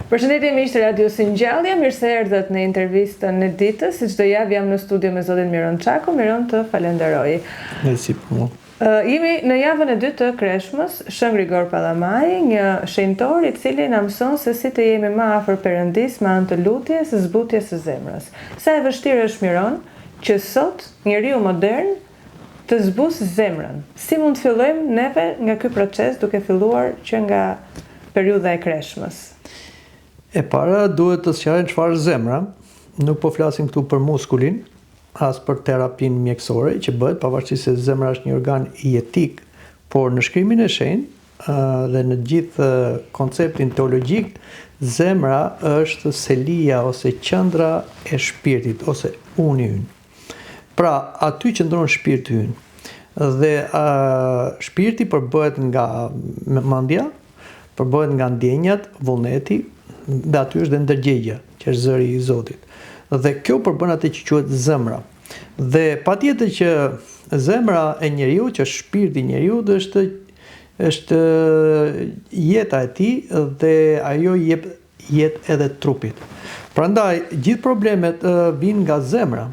Përshëndetje miq të Radio Singjallja, mirë se erdhët në intervistën e ditës. Si çdo javë jam në studio me zotin Miron Çako. Miron, të falenderoj. Mersi për mua. Jemi në javën e dytë të Kreshmës, Shën Grigor Pallamaj, një shenjtor i cili na mëson se si të jemi më afër Perëndis me anë të lutjes, zbutjes së zemrës. Sa e vështirë është, Miron, që sot njeriu modern të zbusë zemrën. Si mund të fillojmë neve nga ky proces, duke filluar që nga periudha e Kreshmës? E para duhet të sqarojmë çfarë është zemra. Nuk po flasim këtu për muskulin, as për terapinë mjekësore që bëhet, pavarësisht se zemra është një organ jetik, por në shkrimin e shenjtë dhe në gjithë konceptin teologjik, zemra është selia ose qendra e shpirtit ose uni ynë. Pra, aty qëndron shpirti ynë. Dhe shpirti përbëhet nga mendja, përbëhet nga ndjenjat, vullneti, dhe aty është dhe ndërgjegja, që është zëri i Zotit. Dhe kjo përbën atë që quhet zemra. Dhe patjetër që zemra e njeriu, që është shpirti i njeriu, është jeta e tij dhe ajo jep jetë edhe trupit. Prandaj gjithë problemet vijnë nga zemra.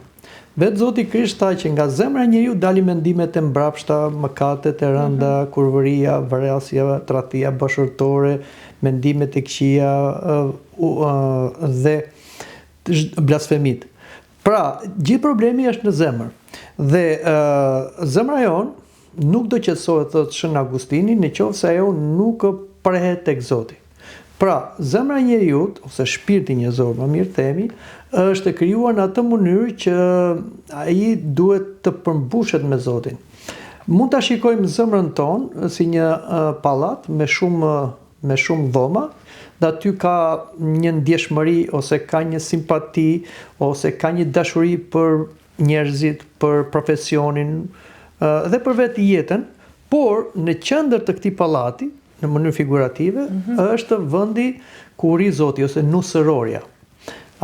Vetë Zoti Krisht tha që nga zemra e njeriu dalin mendimet e mbrapshta, mëkatet e rënda, kurvëria, vrasja, tradhtia bashkëtorë, mendimet e këqija dhe blasfemit. Pra, gjithë problemi është në zemër. Dhe zemra jonë nuk do qetësohet, thotë Shën Augustini, nëse ajo nuk prehet tek Zoti. Pra, zemra e njeriut, ose shpirti njerëzor, më mirë themi, është krijuar në atë mënyrë që ai duhet të përmbushet me Zotin. Mund ta shikojmë zemrën tonë si një pallat me shumë dhoma, dhe aty ka një ndjeshmëri ose ka një simpati ose ka një dashuri për njerëzit, për profesionin dhe për vetë jetën, por në qendër të këtij pallati, në mënyrë figurative, është vendi ku ri Zoti ose nusëroria.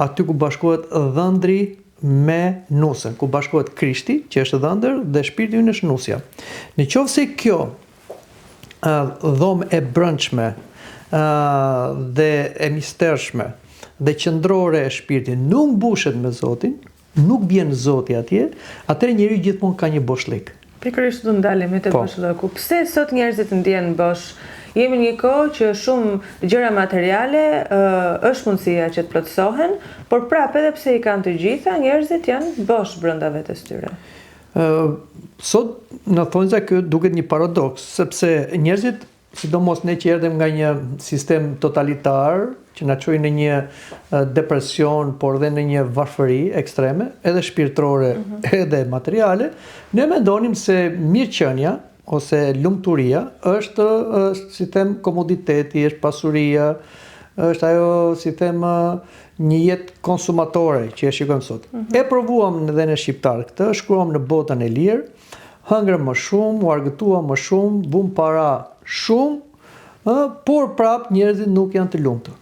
Aty ku bashkohet dhëndri me nusën, ku bashkohet Krishti, që është dhëndër, dhe shpirti ynë është nusja. Nëse kjo dhomë e brendshme dhe e mistershme dhe qendrore e shpirtit nuk mbushet me Zotin, nuk bjen Zoti atje, atëherë njeriu gjithmonë ka një boshlik. Pikërisht do ndalemi te boshllëku. Pse sot njerëzit ndjen bosh? Jemi në një kohë që shumë gjëra materiale është mundësia që të plotësohen, por prapë edhe pse i kanë të gjitha, njerëzit janë bosh brenda vetes tyre. Sot në thonjza kjo duket një paradoks, sepse njerëzit, sidomos ne që erdhëm nga një sistem totalitar, që na çoi në një depresion, por dhe në një varfëri ekstreme, edhe shpirtërore, edhe materiale, ne mendonim se mirëqenia ose lumturia është si them komoditeti, është pasuria, është ajo si them një jetë konsumatore që e shikojmë sot. E provuam edhe në shqiptar këtë, shkruam në botën e lirë, hëngrëm më shumë, u argëtuam më shumë, bum para shumë, por prap njerëzit nuk janë të lumtur.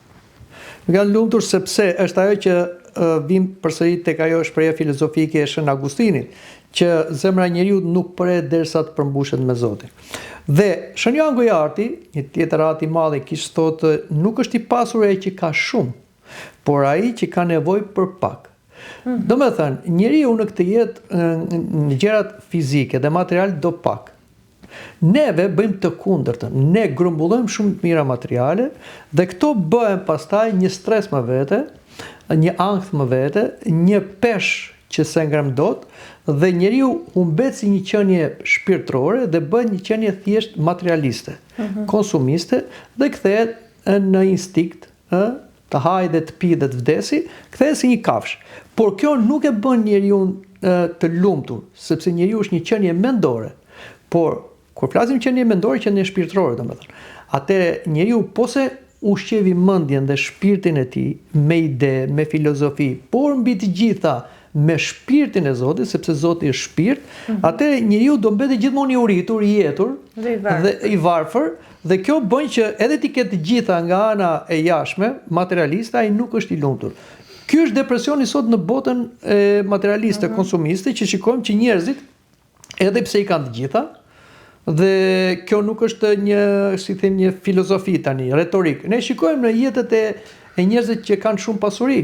Nuk janë lumtur sepse është ajo që vim përsëri tek ajo shprehje filozofike e Shën Augustinit, që zemra e njeriu nuk prehet derisa të përmbushet me Zotin. Dhe Shën Joan Gojarti, një tjetër ati i madh, kishte thotë, nuk është i pasur ai që ka shumë, por ai që ka nevojë për pak. Domethënë, njeriu në këtë jetë në gjërat fizike dhe materiale do pak. Neve bëjmë të kundërtën, ne grumbullojmë shumë të mira materiale dhe këto bëhen pastaj një stres më vete, një ankth më vete, një peshë që se ngrem dot, dhe njeriu humbet si një qenie shpirtërore dhe bëhet një qenie thjesht materialiste, konsumiste, dhe kthehet në instinkt, të hajë dhe të pi dhe të vdesi, kthehet si një kafshë. Por kjo nuk e bën njeriu të lumtur, sepse njeriu është një qenie mendore. Por kur flasim qenie mendore, qenie shpirtërore, domethënë. Atëherë njeriu pose ushqevi mendjen dhe shpirtin e tij me ide, me filozofi, por mbi të gjitha me shpirtin e Zotit, sepse Zoti është shpirt, atëherë njeriu do mbetet gjithmonë i uritur, i jetur dhe i varfër, dhe kjo bën që edhe ti ketë të gjitha nga ana e jashtme, materialiste, ai nuk është i lumtur. Ky është depresioni sot në botën materialiste, konsumiste, që shikojmë që njerëzit, edhe pse i kanë të gjitha, dhe kjo nuk është një, si them, një filozofi tani, retorik. Ne shikojmë në jetët e njerëzit që kanë shumë pasuri,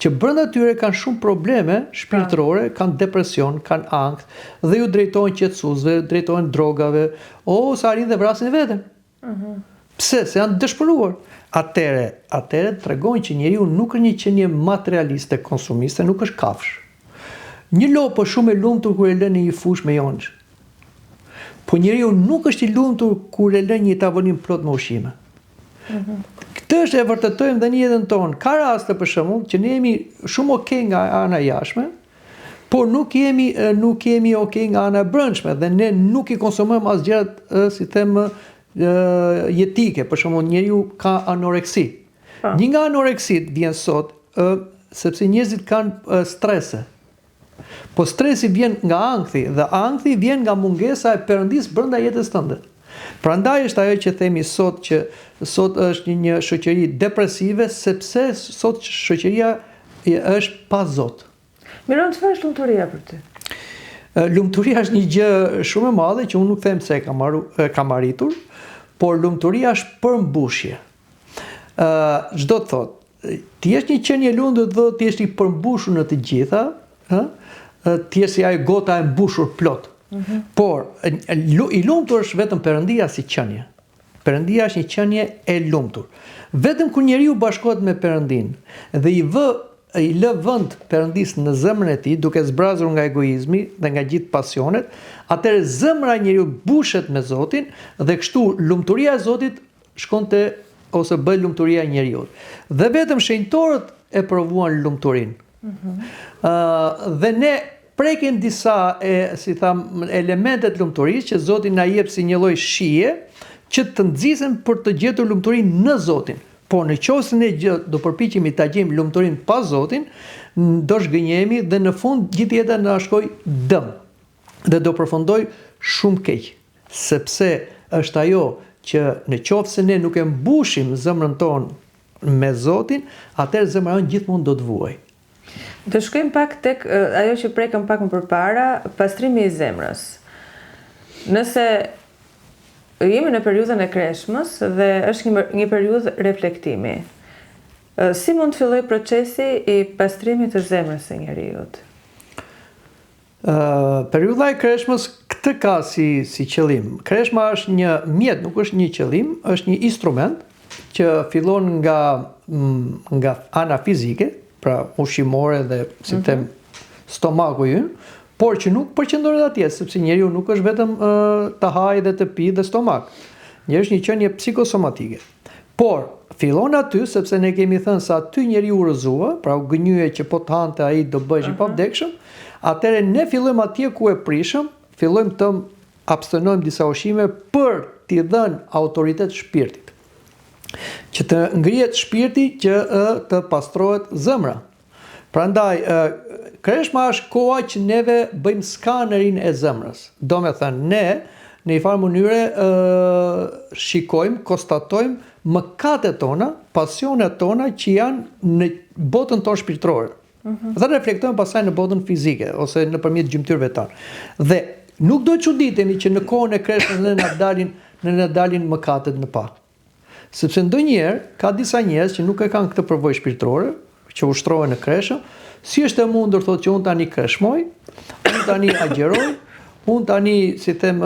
që brenda tyre kanë shumë probleme shpirtërore, kanë depresion, kanë ankth, dhe ju drejtojnë qetësuesve, drejtojnë drogave, ose arrin dhe vrasin veten. Pse? Se janë dëshpëruar. Atëre tregojnë që njeriu nuk është një qenie materialiste, konsumiste, nuk është kafsh. Një lopë shumë e lumtur kur e lën në një fushë me jonç. Po njeriu nuk është i lumtur kur e lën një tavolinë plot me ushqime. Këtë është e vërtetojmë dhe në jetën tonë. Ka raste për shembull që ne jemi shumë okay nga ana jashtme, por nuk jemi okay nga ana brendshme dhe ne nuk i konsumojmë as gjërat, si them, jetike. Për shembull, njeriu ka anoreksi. Një nga anoreksit vjen sot sepse njerëzit kanë strese. Po stresi vjen nga ankthi dhe ankthi vjen nga mungesa e Perëndis brenda jetës tënde. Prandaj është ajo që themi sot që sot është një shoqëri depresive sepse sot shoqëria është pa Zot. Miron, çfarë është lumturia për ty? Lumturia është një gjë shumë e madhe që unë nuk them se kam arritur, por lumturia është përmbushje. Çdo të thotë, ti je një qenie lundur dhe ti je i përmbushur në të gjitha, ti je si ajo gota e mbushur plot. Por i lumtur është vetëm Perëndia si qenie. Perëndia është një qenie e lumtur. Vetëm kur njeriu bashkohet me Perëndin dhe i lë vend Perëndis në zemrën e tij, duke zbrazur nga egoizmi dhe nga gjithë pasionet, atëherë zemra e njeriu bushet me Zotin dhe kështu lumturia e Zotit shkonte ose bëj lumturia e njeriu. Dhe vetëm shenjtorët e provuan lumturinë. Dhe ne prekim disa elementet lumturisë që Zoti na jep si një lloj shije që të nxisen për të gjetur lumturinë në Zotin. Po në qoftë se ne do përpiqemi ta gjejmë lumturinë pa Zotin, do zhgënjehemi dhe në fund gjithë jeta na shkoj dëm. Dhe do përfundoj shumë keq, sepse është ajo që në qoftë se ne nuk e mbushim zemrën tonë me Zotin, atëherë zemra jonë gjithmonë do të vuajë. Të shkojmë pak tek ajo që prekëm pak më përpara, pastrimi i zemrës. Nëse jemi në periudhën e kreshmës dhe është një periudhë reflektimi, si mund të filloj procesi i pastrimit të zemrës së njeriut? Periudha e kreshmës këtë ka si qëllim. Kreshma është një mjet, nuk është një qëllim, është një instrument që fillon nga ana fizike, pra ushqimore dhe si them stomaku ynë, por që nuk përqendrohet atje, sepse njeriu nuk është vetëm të hajë dhe të pi dhe stomak. Njeriu është një qenie psikosomatike. Por fillon aty sepse ne kemi thënë se aty njeriu urrëzua, pra u gënjye që po të hante ai do bëhesh i pavdekshëm. Atëherë ne fillojmë atje ku e prishëm, fillojmë të abstenojmë disa ushqime për t'i dhënë autoritet shpirtit. Që të ngrihet shpirti që të pastrohet zemra. Prandaj kreshma është koha që neve bëjmë skanerin e zemrës. Do me thënë ne në një farë mënyre shikojmë, konstatojmë mëkatet tona, pasionet tona që janë në botën tonë shpirtërore. Dhe reflektojmë pasaj në botën fizike ose nëpërmjet gjymtyrëve tanë. Dhe nuk do të çuditemi që në kohën e kreshmës ne na dalin mëkatet në pa. Sepse ndonjëherë ka disa njerëz që nuk e kanë këtë përvojë shpirtërore, që ushtrohen në kreshëm, si është e mundur thotë që unë tani kreshmoj, unë tani agjeroj, unë tani si them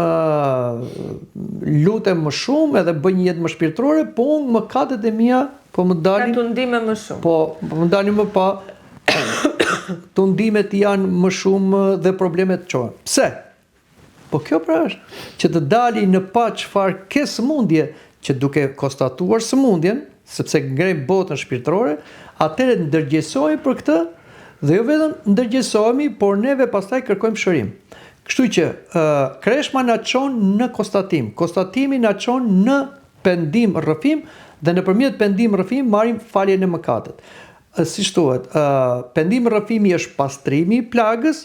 lutem më shumë edhe bëj një jetë më shpirtërore, po unë mëkatet e mia po më dalin. Ka tundime më shumë. Po më dalin më pa. Tundimet janë më shumë dhe problemet çohen. Pse? Po kjo pra është që të dali në pa çfarë ke sëmundje, që duke konstatuar sëmundjen, sepse ngrej botën shpirtërore, atëherë ndërgjegjësohemi për këtë dhe jo vetëm ndërgjegjësohemi, por neve pastaj kërkojmë shërim. Kështu që kreshma na çon në konstatim, konstatimi na çon në pendim rrëfim dhe nëpërmjet pendim rrëfim marrim faljen e mëkatet. Siç thuhet, pendim rrëfimi është pastrimi i plagës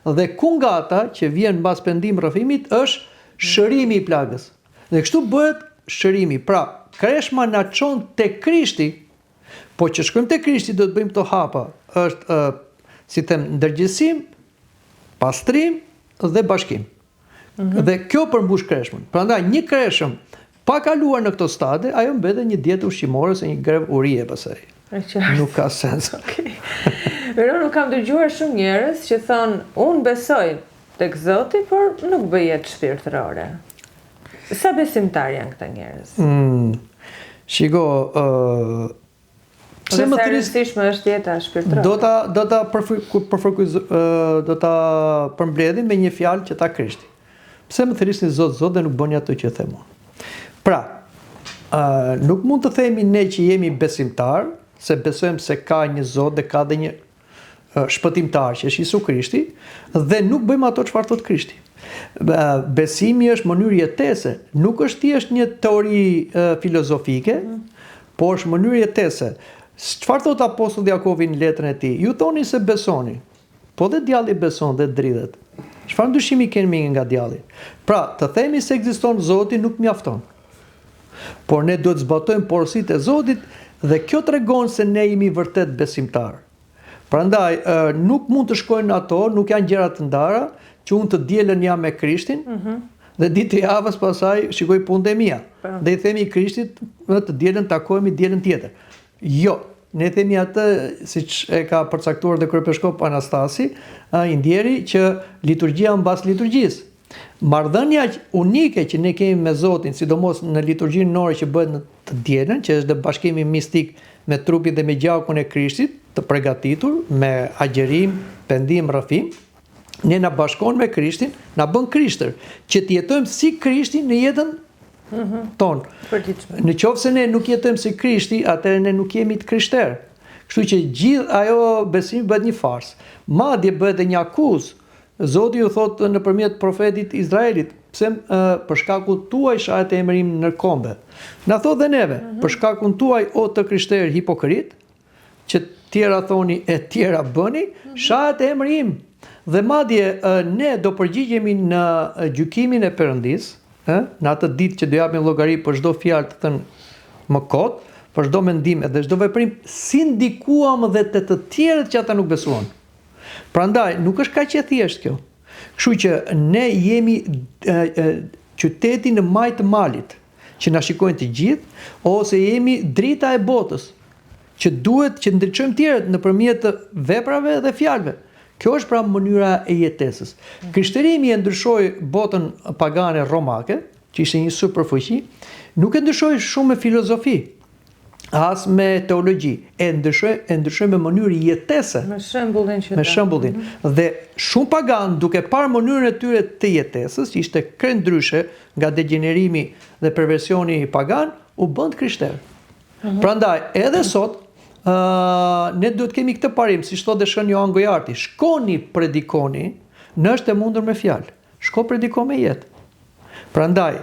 dhe kungata që vjen mbas pendim rrëfimit është shërimi i plagës. Dhe kështu bëhet shërimi. Pra, kreshma na çon te Krishti, po që shkojmë te Krishti do të bëjmë këto hapa. Është si them ndërgjegjësim, pastrim dhe bashkim. Dhe kjo përmbush kreshmën. Prandaj një kreshëm pa kaluar në këto stade, ajo mbetet një dietë ushqimore ose një grev urie pasaj. nuk ka sens. Okay. Pero nuk kam dëgjuar shumë njerëz që thonë, unë besoj tek Zoti, por nuk bëj jetë shpirtërore. Sa besimtar janë këta njerëz? Shiko, Pse më rëndësishme është jeta shpirtërore? Do ta përmbledhim me një fjalë që ta Krishti. Pse më thirrni Zot, Zot dhe nuk bëni ato që them unë. Pra, nuk mund të themi ne që jemi besimtar, se besojmë se ka një Zot dhe ka dhe një shpëtimtar që është Jezu Krishti, dhe nuk bëjmë ato çfarë thot Krishti. Besimi është mënyrë jetese, nuk është thjesht një teori filozofike, por është mënyrë jetese. Çfarë thot apostulli Jakovi në letrën e tij? Ju thoni se besoni, po dhe djalli beson dhe dridhet. Çfarë ndryshimi kemi nga djalli? Pra, të themi se ekziston Zoti nuk mjafton. Por ne duhet zbatojmë porositë e Zotit dhe kjo tregon se ne jemi vërtet besimtar. Prandaj nuk mund të shkojnë ato, nuk janë gjëra të ndara, që unë të dielën jam me Krishtin, dhe ditë javës pasaj shikoj punët e mia. Dhe i themi Krishtit, të dielën takohemi dielën tjetër. Jo, ne themi atë, siç e ka përcaktuar dhe kryepiskop Anastasi, i ndjeri që liturgjia mbas liturgjisë. Marrëdhënia unike që ne kemi me Zotin, sidomos në liturgjinë nore që bëhet në të dielën, që është bashkimi mistik me trupin dhe me gjakun e Krishtit, të përgatitur me agjerim, pendim, rrëfim, ne na bashkon me Krishtin, na bën Krishtër, që të jetojmë si Krishti në jetën tonë. Në qoftë se ne nuk jetojmë si Krishti, atëherë ne nuk jemi të krishterë. Kështu që gjithë ajo besimi bëhet një farsë. Madje bëhet edhe një akuzë. Zoti ju thotë nëpërmjet profetit Izraelit, pse për shkakun tuaj shahet emërim në kombe. Na thotë dhe neve, për shkakun tuaj o të krishterë hipokrit, që tjera thoni e tjera bëni, shahet emërim. Dhe madje ne do përgjigjemi në gjykimin e Perëndis, në atë ditë që do japim llogari për çdo fjalë të thënë më kot, për çdo mendim dhe çdo veprim, si ndikuam dhe të tjerët që ata nuk besuan. Prandaj nuk është kaq e thjeshtë kjo. Kështu që ne jemi qyteti në majtë të malit, që na shikojnë të gjithë, ose jemi drita e botës, që duhet që ndriçojmë tjerët nëpërmjet veprave dhe fjalëve. Kjo është pra mënyra e jetesës. Krishterimi e ndryshoi botën pagane romake, që ishte një superfuqi, nuk e ndryshoi shumë me filozofi, as me teologji, e ndryshoi me mënyrë jetese. Me shembullin që me shembullin. Dhe shumë pagan, duke parë mënyrën e tyre të jetesës, që ishte krejtëndryshe nga degenerimi dhe perversioni pagan, u bën krishterë. Prandaj, edhe sot, ne duhet kemi këtë parim, si thotë Shën Johan Gojarti, shkoni predikoni, n'është e mundur me fjalë. Shko prediko me jetë. Prandaj,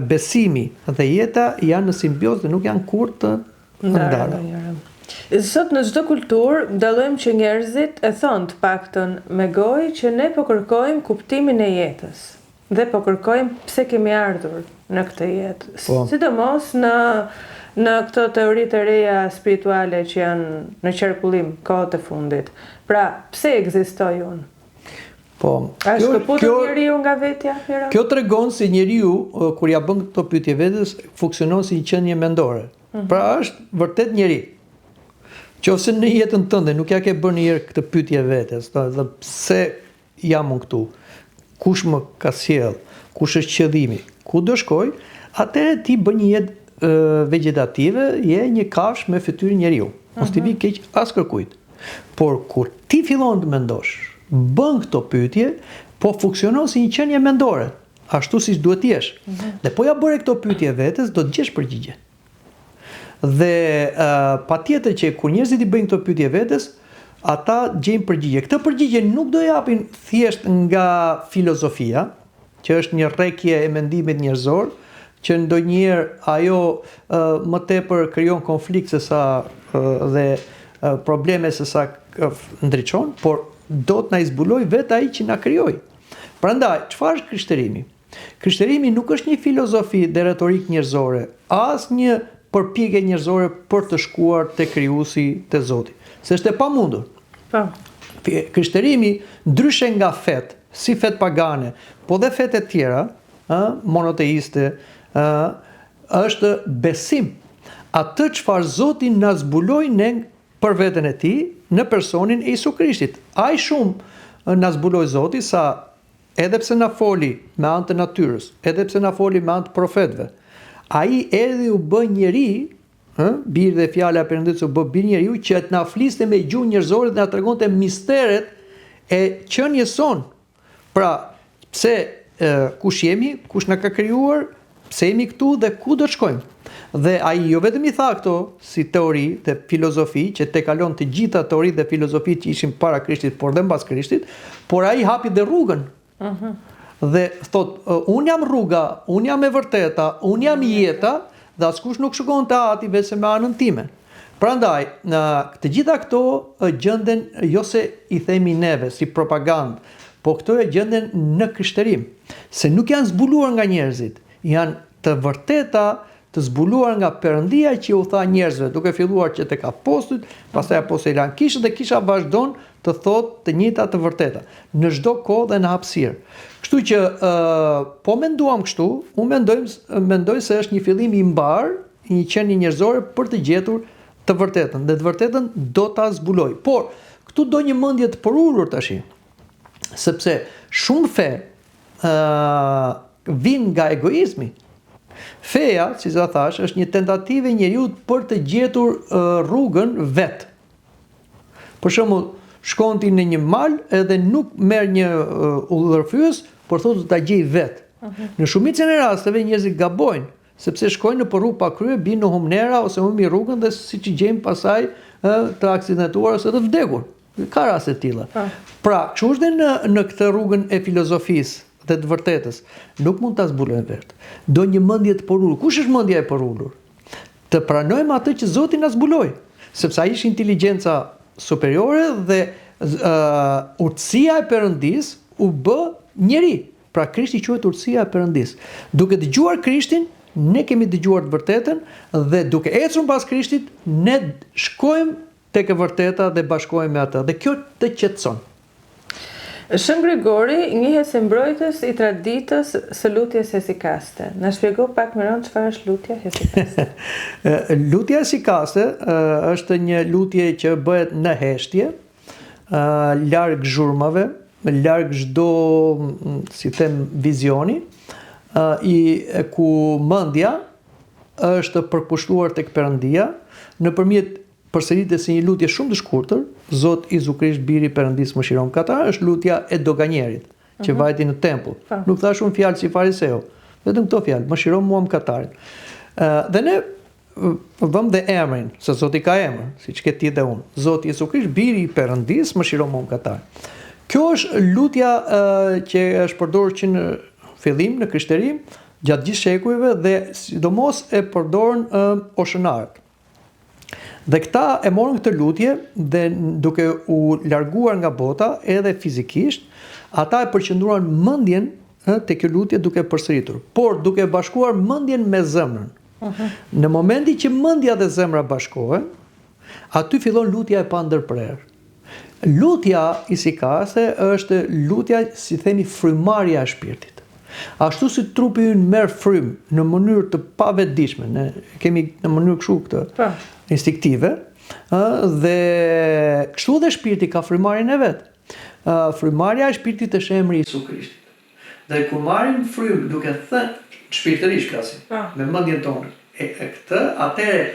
besimi dhe jeta janë në simbiozë dhe nuk janë kurrë të ndara. Sot në çdo kulturë dallojmë që njerëzit e thonë të paktën me gojë që ne po kërkojmë kuptimin e jetës dhe po kërkojmë pse kemi ardhur në këtë jetë. Sidomos në këto teoritë e reja spirituale që janë në qarkullim kohët e fundit. Pra, pse ekzistoj unë? Po, A shkëputur njeriu nga vetja? Kjo tregon se njeriu, kur ja bën këto pyetje vetes, funksionon si një qenie mendore. Pra është vërtet njeri. Qofse në jetën tënde nuk ja ke bërë një herë këtë pyetje vetes, dhe pse jam unë këtu? Kush më ka sjell? Kush është qëllimi? Ku do shkoj? Atëherë ti bën një jetë vegetative, je një kafsh me fytyrë njeriu. Mos t'i vi keq as kërkujt. Por kur ti fillon të mendosh, bën këto pyetje, po funksionon si një qenie mendore, ashtu siç duhet të jesh. Dhe po ja bëre këto pyetje vetes, do të gjesh përgjigje. Dhe patjetër që kur njerëzit i bëjnë këto pyetje vetes, ata gjejnë përgjigje. Këtë përgjigje nuk do japin thjesht nga filozofia, që është një rrekje e mendimit njerëzor, që ndonjëherë ajo më tepër krijon konflikt dhe probleme se sa ndriçon, por do të na zbuloj vetë ai që na krijoi. Prandaj, çfarë është krishterimi? Krishterimi nuk është një filozofi dhe retorik njerëzore, as një përpjekje njerëzore për të shkuar te Krijuesi, te Zoti, se është e pamundur. Po. Krishterimi, ndryshe nga fet, si fet pagane, po dhe fet e tjera, monoteiste, është besim. atë çfarë Zoti na zbuloi ne për veten e tij në personin e Jezu Krishtit. Ai shumë na zbuloi Zoti sa edhe pse na foli me anë të natyrës, edhe pse na foli me anë të profetëve, ai erdhi u bë njeri, birë dhe fjala e Perëndisë u bë bir njeriu që të na fliste me gjuhë njerëzore dhe na tregonte misteret e qenies son. Pra, pse kush jemi, kush na ka krijuar, pse jemi këtu dhe ku do të shkojmë. Dhe ai jo vetëm i tha këto si teori dhe filozofi që kalon të gjitha teoritë dhe filozofitë që ishin para Krishtit, por dhe mbas Krishtit, por ai hapi dhe rrugën. Dhe thot, unë jam rruga, unë jam e vërteta, unë jam jeta, dhe askush nuk shkon te ati vetëm me anën time. Prandaj, të gjitha këto gjenden jo se i themi neve si propagandë, po këto e gjenden në krishterim, se nuk janë zbuluar nga njerëzit, janë të vërteta të zbuluar nga Perëndia që u tha njerëzve, duke filluar që tek apostujt, pastaj apostujt lanë kishën dhe kisha vazhdon të thotë të njëjta të vërteta në çdo kohë dhe në hapësirë. Kështu që po menduam kështu, unë mendoj se është një fillim i mbar i një qenie njerëzore për të gjetur të vërtetën, dhe të vërtetën do ta zbuloj. Por këtu do një mendje të përulur tash, sepse shumë fe vijnë nga egoizmi. Feja, si sa thash, është një tentativë e njeriut për të gjetur rrugën vet. Për shembull, shkon ti në një mal edhe nuk merr një udhërfyes, por thotë ta gjej vet. Në shumicën e rasteve njerëzit gabojnë, sepse shkojnë në rrugë pa krye, binë në humnera ose humbi rrugën dhe siç i gjejmë pasaj të aksidentuar ose të vdekur. Ka raste të tilla. Pra, çu është në këtë rrugën e filozofisë dhe të vërtetës, nuk mund ta zbulojmë vetë. Do një mendje të përulur. Kush është mendja e përulur? Të pranojmë atë që Zoti na zbuloi, sepse ai është inteligjenca superiore dhe urtësia e Perëndisë u bë njeri. Pra Krishti quhet urtësia e Perëndisë. Duke dëgjuar Krishtin, ne kemi dëgjuar të vërtetën dhe duke ecur pas Krishtit, ne shkojmë tek e vërteta dhe bashkohemi me atë. Dhe kjo të qetëson. Shën Grigori njihet si mbrojtës i traditës së lutjes hesikaste. Na shpjego pak më rënd çfarë është lutja hesikaste. Lutja hesikaste është një lutje që bëhet në heshtje, larg zhurmave, larg çdo, si them, vizioni, ku mendja është përkushtuar tek Perëndia nëpërmjet përsëritjes së një lutje shumë të shkurtër, Zot Izu Krisht biri i Perëndisë mëshiron katar, është lutja e doganjerit që vajti në tempull. Nuk thash unë fjalë si fariseu, vetëm këto fjalë, mëshiron mua mëkatarin. Dhe ne vëm dhe emrin, se Zoti ka emër, siç ke ti dhe unë. Zoti Izu Krisht biri i Perëndisë mëshiron mua mëkatarin. Kjo është lutja që është përdorur që në fillim në krishteri gjatë gjithë shekujve dhe sidomos e përdoren oshënarët. Dhe këta e morën këtë lutje dhe duke u larguar nga bota edhe fizikisht, ata e përqendruan mendjen te kjo lutje duke përsëritur, por duke bashkuar mendjen me zemrën. Në momentin që mendja dhe zemra bashkohen, aty fillon lutja e pandërprer. Lutja hesikaste është lutja, si themi, frymarrja e shpirtit. Ashtu si trupi ynë merr frymë në mënyrë të pavetdijshme, ne kemi në mënyrë kështu këtë instinktive, dhe kështu dhe shpirti ka frymarrjen e vet. Frymarrja e shpirtit është emri i Jezu Krishtit. Dhe kur marrim frymë duke thënë shpirtërisht flasim, me mendjen tonë, atëherë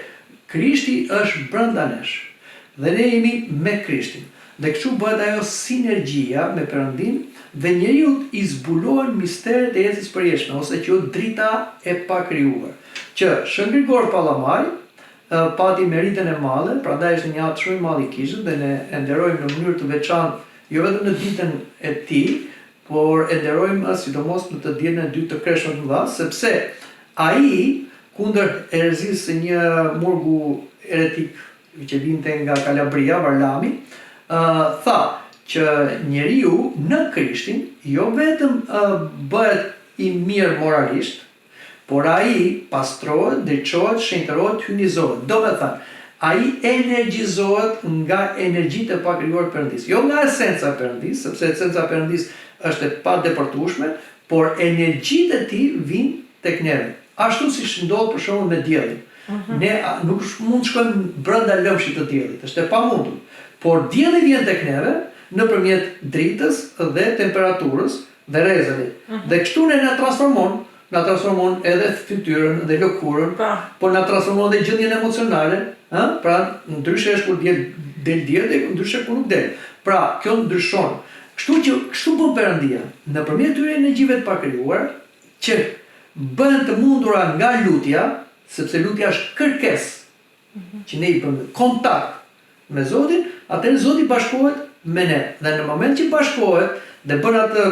Krishti është brenda nesh dhe ne jemi me Krishtin. Dhe kështu bëhet ajo sinergjia me Perëndin dhe njeriu i zbulohen misteret e jetës përjetshme, ose quhet drita e pakrijuar. Që Shën Grigor Pallamaj pati meritën e madhe, prandaj është një atë shumë i madh i kishit dhe ne e nderojmë në mënyrë të veçantë, jo vetëm në ditën e tij, por e nderojmë sidomos në të dielën e dytë të Kreshtit të Madh, sepse ai kundër erezisë së një murgu heretik që vinte nga Kalabria, Varlami, tha që njeriu në Krishtin jo vetëm bëhet i mirë moralisht, por ai pastrohet, ndriçohet, shenjtërohet, hynizohet. Do të thënë, ai energjizohet nga energjitë e pakrijuar Perëndisë. Jo nga esenca e Perëndisë, sepse esenca e Perëndisë është e padepërtueshme, por energjitë e tij vijnë tek neve. Ashtu siç ndodh për shembull me diellin. Ne nuk mund të shkojmë brenda lëmshit të diellit, është e pamundur. Por dielli vjen tek neve nëpërmjet dritës dhe temperaturës dhe rrezave. Dhe kështu ne na transformon edhe fytyrën dhe lëkurën, por na transformon edhe gjendjen emocionale, pra ndryshe është kur del dielli dhe ndryshe kur nuk del. Pra, kjo ndryshon. Kështu bën Perëndia, nëpërmjet këtyre energjive të pakrijuara, që bëhen të mundura nga lutja, sepse lutja është kërkesë, që ne i bëjmë kontakt me Zotin, atëherë Zoti bashkohet me ne. Dhe në moment që bashkohet dhe bën atë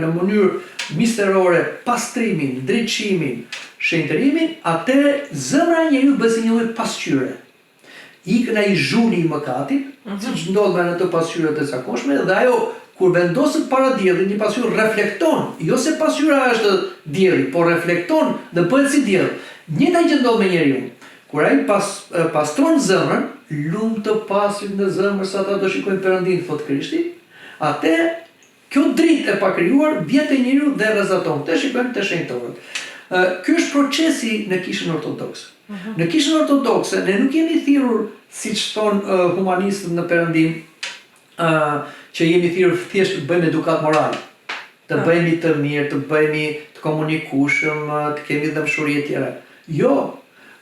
në mënyrë misterore pastrimin, drejtshimin, shenjtërimin, atëherë zemra e njeriu bëhet si një lloj pasqyre. Ikën ai zhuni i mëkatit, siç ndodh me ato pasqyre të zakonshme, dhe ajo kur vendoset para diellit, një pasqyrë reflekton, jo se pasqyra është dielli, por reflekton dhe bëhet si diell. Njëjta gjë ndodh me njeriu. Kur ai pastron zemrën, lumë të pastrit në zemër sa ata do shikojnë Perëndin, thot Krishti, atë kjo dritë e pakrijuar vjen te njeriu dhe rrezaton. Të shikojmë te shenjtorët. Ky është procesi në Kishën Ortodokse. Në Kishën Ortodokse ne nuk jemi thirrur, siç thon humanistët në Perëndim, që jemi thirrur thjesht të bëjmë edukat moral, të bëhemi të mirë, të bëhemi të komunikueshëm, të kemi dëmshuri e tjera. Jo,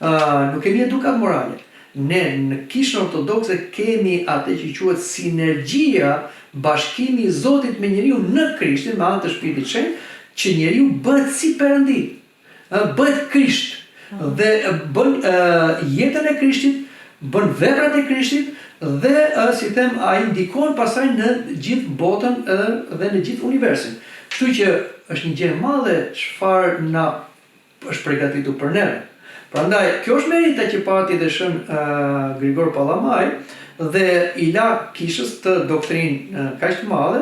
nuk kemi edukat morale. Ne në Kishën Ortodokse kemi atë që quhet sinergjia, bashkimi i Zotit me njeriu në Krishtin me anë të Shpirtit të Shenjtë, që njeriu bëhet si Perëndi, bëhet Krisht dhe bën jetën e Krishtit, bën veprat e Krishtit dhe si them ai ndikon pastaj në gjithë botën dhe në gjithë universin. Kështu që është një gjë e madhe çfarë na është përgatitur për ne. Prandaj kjo është merita që pati dhe shën Grigor Pallamaj dhe i la Kishës të doktrinë kaq të madhe,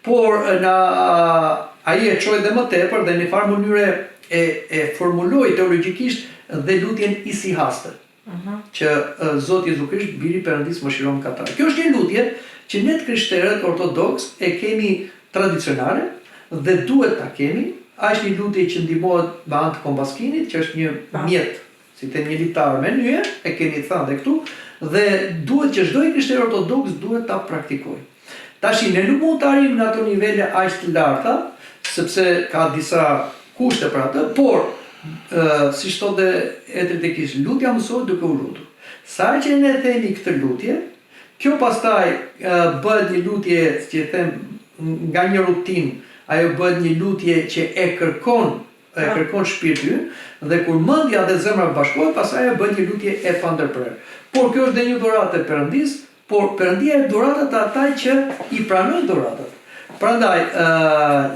por ai e çoi dhe më tepër dhe në farë mënyre e formuloi teologjikisht dhe lutjen isihaste. Që Zoti Jezu Krisht, biri i Perëndis, mëshiron katar. Kjo është një lutje që ne të krishterët ortodoks e kemi tradicionale dhe duhet ta kemi. Është një lutje që ndihmohet me anë të kombaskinit, që është një mjet, si them një litar me nyje, e kemi thënë dhe këtu, dhe duhet që çdo krishter ortodoks duhet ta praktikojë. Tashi ne nuk mund të arrijmë në ato nivele aq të larta, sepse ka disa kushte për atë, por siç thotë Etri Tekis, lutja mësohet duke u lutur. Sa që ne themi këtë lutje, kjo pastaj bëhet një lutje, që them, nga një rutinë, ajo bëhet një lutje që e kërkon shpirti, dhe kur mendja dhe zemra bashkohet, pastaj ajo bëhet një lutje e pandërprer. Por kjo është dhe një dhuratë e Perëndis, por Perëndia e dhuratat e ataj që i pranojnë dhuratat. Prandaj,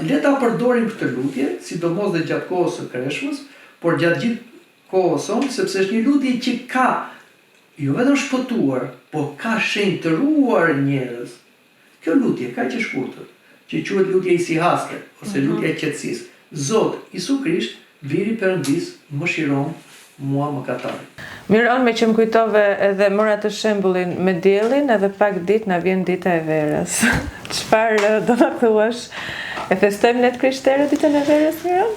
le ta përdorim këtë lutje, sidomos dhe gjatë kohës së Kreshmës, por gjatë gjithë kohës sonë, sepse është një lutje që ka jo vetëm shpëtuar, por ka shenjtëruar njerëz. Kjo lutje ka që shkurtër, që quhet lutja isihaste ose lutja e qetësisë. Zot, Isu Krisht, biri i Perëndis, mëshiron mua mëkatarin. Miron, me që më kujtove edhe mora të shembullin me diellin, edhe pak ditë na vjen dita e verës. Çfarë do ta thuash? E festojmë ne të krishterët ditën e verës, Miron?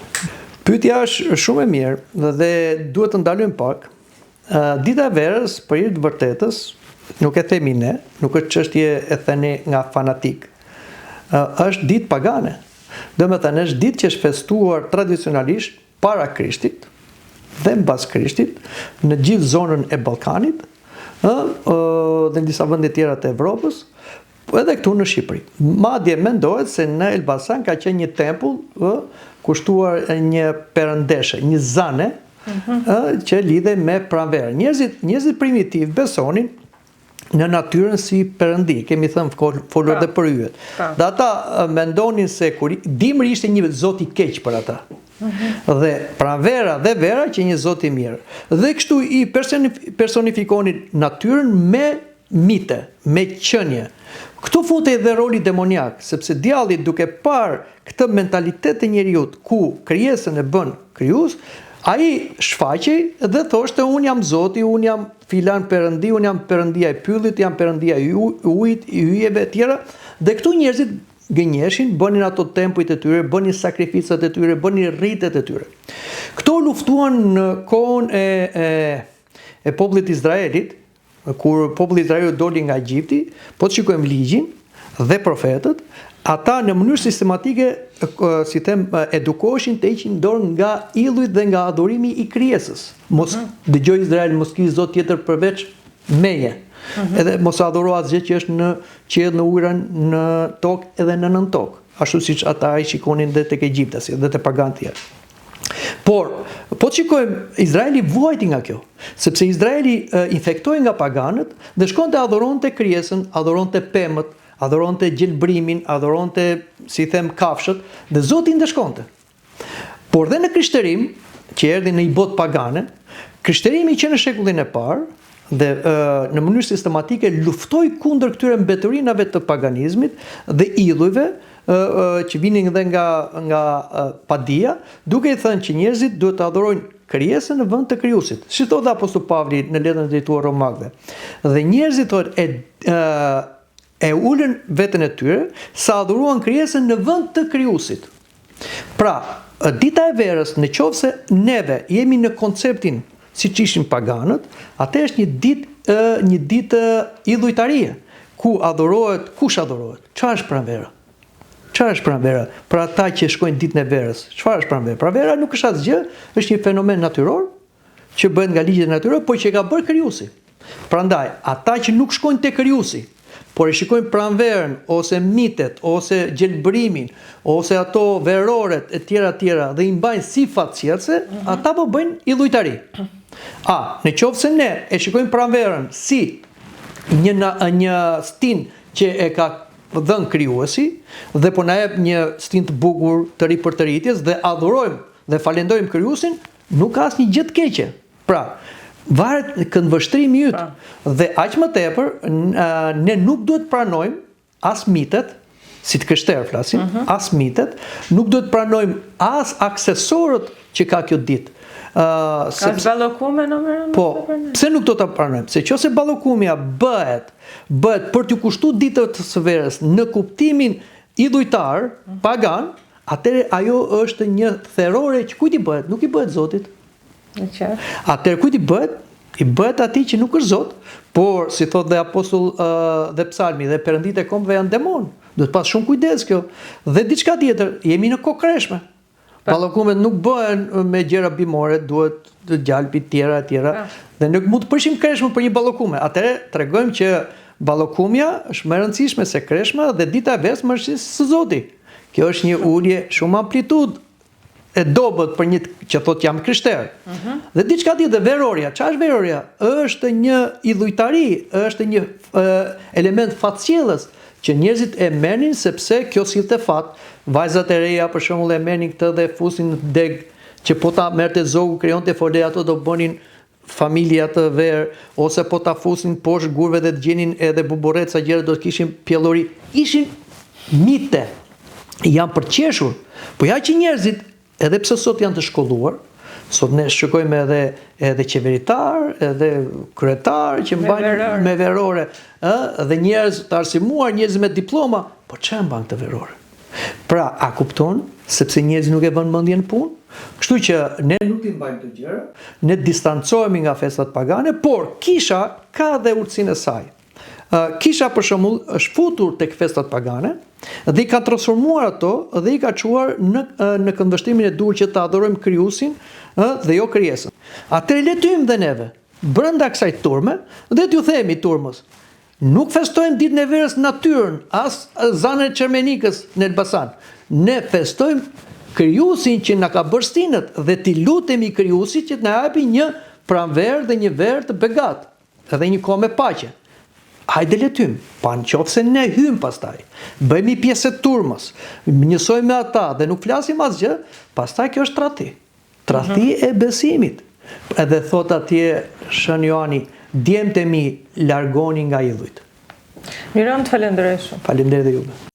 Pyetja është shumë e mirë dhe duhet të ndalojmë pak. Dita e verës, për hir të vërtetës, nuk e themi ne, nuk është çështje e thënë nga fanatik. Është ditë pagane. Domethënë është ditë që është festuar tradicionalisht para Krishtit dhe mbas Krishtit në gjithë zonën e Ballkanit, dhe në disa vende tjera të Evropës, edhe këtu në Shqipëri. Madje mendohet se në Elbasan ka qenë një tempull kushtuar një perëndeshe, një zane, që lidhe me pranverën. Njerëzit primitiv besonin në natyrën si perëndi, kemi thënë folur edhe për yjet. Dhe ata mendonin se kur dimri ishte një zot i keq për ata. Dhe pranvera dhe vera që një zot i mirë. Dhe kështu i personifikonin natyrën me mite, me qenie. Këtu futej dhe roli demoniak, sepse djalli duke parë këtë mentalitet të njeriut ku krijesën e bën krijues, ai shfaqej dhe thoshte unë jam Zoti, unë jam filan perëndi, unë jam perëndia e pyllit, jam perëndia e ujit, i yjeve e tjera, dhe këtu njerëzit gënjeshin, bënin ato tempujt e tyre, bënin sakrificat e tyre, bënin rritet e tyre. Këto luftuan në kohën e e popullit Izraelit, kur populli Izraelit doli nga Egjipti, po të shikojmë ligjin dhe profetët, ata në mënyrë sistematike, si them, edukoheshin të heqin dorë nga illujt dhe nga adhurimi i krijesës. Mos dëgjoj Izrael, mos ki zot tjetër përveç meje. Edhe mos adhuro asgjë që është në qiell, në ujëran, në tokë edhe në nën tokë, ashtu siç ata i shikonin dhe tek egjiptasit dhe te paganët tjerë. Por, po të shikojmë, Izraeli vuajti nga kjo, sepse Izraeli infektoi nga paganët dhe shkonte adhuronte krijesën, adhuronte pemët, adhuronte gjelbrimin, adhuronte, si them, kafshët, dhe Zoti ndeshkonte. Por dhe në krishterim, që erdhi në një botë pagane, krishterimi që në shekullin e parë, dhe në mënyrë sistematike luftoi kundër këtyre mbetërinave të paganizmit dhe illujve që vinin dhe nga padia, duke i thënë që njerëzit duhet të adhurojnë krijesën në vend të krijuesit. Si thotë apostulli Pavli në letrën e drejtuar Romakëve. Dhe njerëzit thotë e ulën veten e tyre sa adhuruan krijesën në vend të krijuesit. Pra, dita e verës, në qoftë se neve jemi në konceptin siç ishin paganët, atë është një ditë idhujtarie, ku adhurohet, kush adhurohet? Çfarë është pranvera? Çfarë është pranvera? Për ata që shkojnë ditën e verës, çfarë është pranvera? Pranvera nuk është asgjë, është një fenomen natyror që bëhet nga ligjet natyrore, por që e ka bërë krijuesi. Prandaj, ata që nuk shkojnë te krijuesi, por e shikojnë pranverën, ose mitet, ose gjelbrimin, ose ato veroret e tjera dhe i mbajnë si fatësierse, ata po bëjnë idhujtari. Në qoftë se ne e shikojmë pranverën si një stin që e ka dhënë krijuesi dhe po na jep një stin të bukur të ri për të rritjes dhe adhurojmë dhe falenderojmë krijuesin, nuk ka asnjë gjë të keqe. Pra, varet këndvështrimi yt. Dhe aq më tepër, ne nuk duhet pranojmë as mitet, si të krishterë flasim, as mitet, nuk duhet pranojmë as aksesorët që ka kjo ditë. As ballokume në merë? Po, pse nuk do ta pranojmë? Se qose ballokumja bëhet për t'u kushtuar ditët së verës në kuptimin idhujtar, pagan, atëherë ajo është një therrore që kujt i bëhet? Nuk i bëhet Zotit. Atëherë kujt i bëhet? I bëhet atij që nuk është Zot, por si thot dhe apostull dhe psalmi dhe perëndit e kombëve janë demon. Duhet pas shumë kujdes kjo. Dhe diçka tjetër, jemi në kokreshme. Ballokumet nuk bëhen me gjëra bimore, duhet të gjalpi tjera. Dhe nuk mund të përshim kreshme për një ballokume. Atëherë tregojmë që ballokumja është më e rëndësishme se kreshma dhe dita e verës më është së Zoti. Kjo është një ulje shumë amplitudë e dobët për një që thot jam krishter. Dhe diçka tjetër, veroria. Çfarë është veroria? Është një idhujtari, është një element fatësjellës që njerëzit e merrnin sepse kjo sillte fat. Vajzat e reja për shembull e merrnin këtë dhe fusin në deg që po ta merrte zogu, krijonte fole, ato do bënin familja të verë, ose po ta fusin poshtë gurve dhe të gjenin edhe buburreca gjëra do të kishin pjellori. Ishin mite. Janë përqeshur. Po ja që njerëzit, edhe pse sot janë të shkolluar, sot ne shikojmë edhe qeveritar, edhe kryetar që mbajnë me verore, dhe njerëz të arsimuar, njerëz me diploma, po çfarë mban këtë verore? Pra, a kupton, sepse njerëzit nuk e vënë mendjen në punë? Kështu që ne nuk i mbajmë të gjëra, ne distancohemi nga festat pagane, por kisha ka dhe urtësinë e saj. Kisha për shembull është futur tek festat pagane dhe i ka transformuar ato dhe i ka çuar në këndvështrimin e dur që të adhurojmë krijuesin dhe jo krijesën. Atëherë le të hyjmë dhe neve brenda kësaj turme dhe t'ju themi turmës, nuk festojmë ditën e verës natyrën, as zanën e Çermenikës në Elbasan. Ne festojmë krijuesin që na ka bërë stinët dhe t'i lutemi krijuesit që të na japi një pranverë dhe një verë të begat, edhe një kohë me paqe. Hajde le të hyjmë, pa në qoftë se ne hyjmë pastaj, bëjmë pjesë të turmës, njësojmë me ata dhe nuk flasim asgjë, pastaj kjo është tradhti. Tradhti e besimit. Edhe thot atje Shën Johani, djemtë e mi largoni nga idhujt. Miron, të falenderoj shumë. Faleminderit dhe juve.